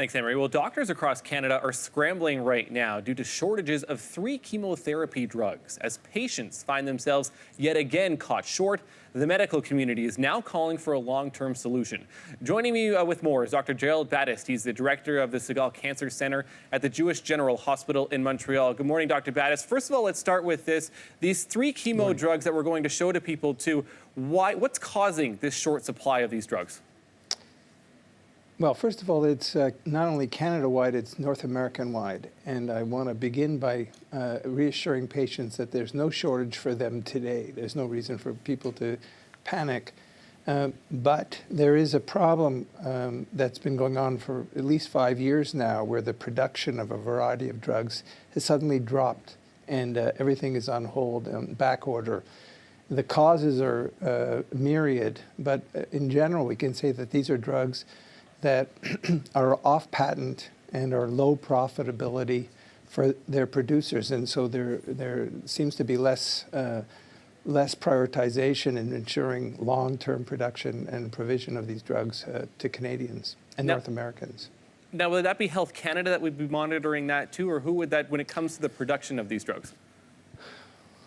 Thanks, Anne-Marie. Well, doctors across Canada are scrambling right now due to shortages of 3 chemotherapy drugs. As patients find themselves yet again caught short, the medical community is now calling for a long-term solution. Joining me with more is Dr. Gerald Battist. He's the director of the Segal Cancer Center at the Jewish General Hospital in Montreal. Good morning, Dr. Battist. First of all, let's start with this. These 3 chemo drugs that we're going to show to people too, what's causing this short supply of these drugs? Well, first of all, it's not only Canada-wide, it's North American-wide. And I want to begin by reassuring patients that there's no shortage for them today. There's no reason for people to panic. But there is a problem that's been going on for at least 5 years now, where the production of a variety of drugs has suddenly dropped and everything is on hold and back order. The causes are myriad, but in general, we can say that these are drugs that are off patent and are low profitability for their producers. And so there seems to be less prioritization in ensuring long-term production and provision of these drugs to Canadians and North Americans. Now, would that be Health Canada that would be monitoring that too, or who would that, when it comes to the production of these drugs?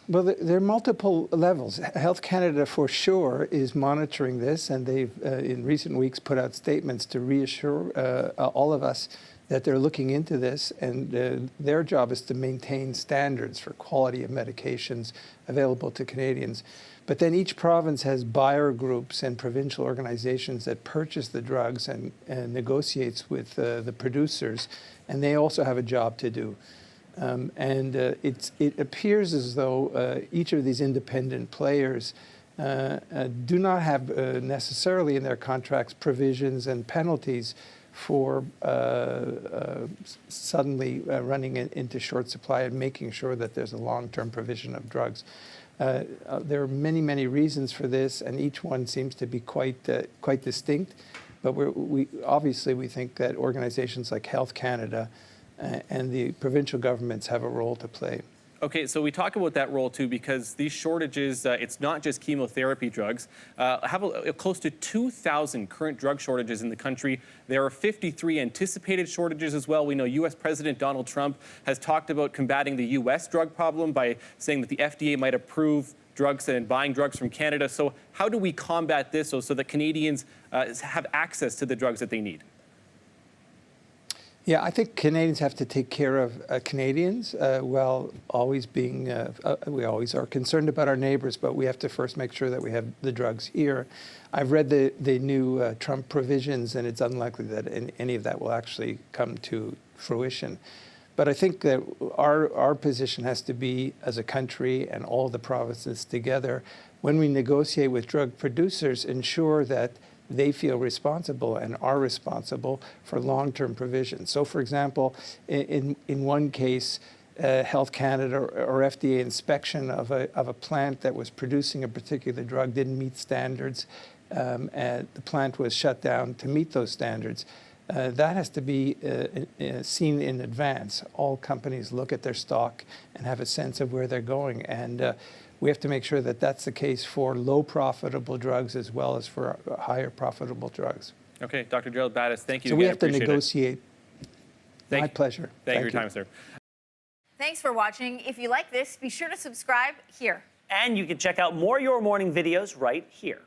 Well, there are multiple levels. Health Canada, for sure, is monitoring this, and they've, in recent weeks, put out statements to reassure all of us that they're looking into this, and their job is to maintain standards for quality of medications available to Canadians. But then each province has buyer groups and provincial organizations that purchase the drugs and negotiates with the producers, and they also have a job to do. It appears as though each of these independent players do not have necessarily in their contracts provisions and penalties for suddenly running into short supply and making sure that there's a long-term provision of drugs. There are many, many reasons for this, and each one seems to be quite distinct. But obviously we think that organizations like Health Canada and the provincial governments have a role to play. Okay, so we talk about that role too, because these shortages, it's not just chemotherapy drugs. Have close to 2,000 current drug shortages in the country. There are 53 anticipated shortages as well. We know U.S. President Donald Trump has talked about combating the U.S. drug problem by saying that the FDA might approve drugs and buying drugs from Canada. So how do we combat this so that Canadians have access to the drugs that they need? Yeah, I think Canadians have to take care of Canadians while always being, we always are concerned about our neighbors, but we have to first make sure that we have the drugs here. I've read the new Trump provisions, and it's unlikely that any of that will actually come to fruition. But I think that our position has to be, as a country and all the provinces together, when we negotiate with drug producers, ensure that they feel responsible and are responsible for long-term provision. So, for example, in one case, Health Canada or FDA inspection of a plant that was producing a particular drug didn't meet standards, and the plant was shut down to meet those standards. That has to be seen in advance. All companies look at their stock and have a sense of where they're going, and we have to make sure that that's the case for low profitable drugs as well as for higher profitable drugs. Okay, Dr. Gerald Battist, thank you. So we have to negotiate. My pleasure. Thank you for your time, sir. Thanks for watching. If you like this, be sure to subscribe here. And you can check out more Your Morning videos right here.